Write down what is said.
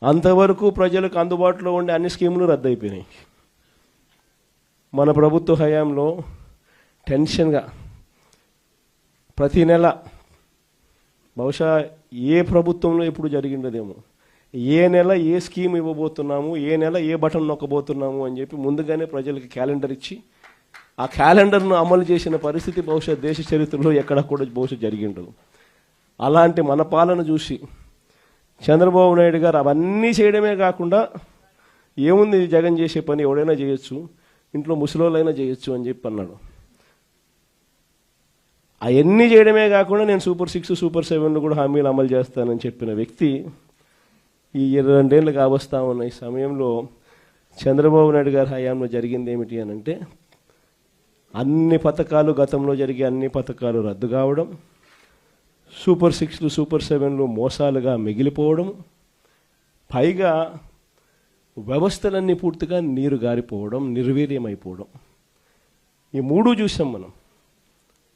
అంతవరకు ప్రజలకు అందుబాటులో ఉండే అన్ని స్కీములు రద్దయిపోయినాయి. మన ప్రభుత్వ హయాంలో టెన్షన్గా ప్రతి నెల, బహుశా ఏ ప్రభుత్వంలో ఎప్పుడు జరిగిండదేమో, ఏ నెల ఏ స్కీమ్ ఇవ్వబోతున్నాము, ఏ నెల ఏ బటన్ నొక్కబోతున్నాము అని చెప్పి ముందుగానే ప్రజలకి క్యాలెండర్ ఇచ్చి ఆ క్యాలెండర్ను అమలు చేసిన పరిస్థితి బహుశా దేశ చరిత్రలో ఎక్కడ కూడా బహుశా జరిగిండదు. అలాంటి మన పాలన చూసి చంద్రబాబు నాయుడు గారు అవన్నీ చేయడమే కాకుండా, ఏముంది జగన్ చేసే పని ఎవడైనా చేయొచ్చు, ఇంట్లో ముసలోళ్ళైనా చేయొచ్చు అని చెప్పి అన్నాడు. అవన్నీ చేయడమే కాకుండా నేను సూపర్ 6, సూపర్ 7 కూడా హామీలు అమలు చేస్తానని చెప్పిన వ్యక్తి ఈ 22 ఏళ్ళు కావస్తా ఉన్న ఈ సమయంలో చంద్రబాబు నాయుడు గారి హయాంలో జరిగింది ఏమిటి అని అంటే, అన్ని పథకాలు, గతంలో జరిగే అన్ని పథకాలు రద్దు కావడం, సూపర్ 6, సూపర్ 7 మోసాలుగా మిగిలిపోవడం, పైగా వ్యవస్థలన్నీ పూర్తిగా నీరు గారిపోవడం, నిర్వీర్యమైపోవడం. ఈ మూడు చూసాం మనం.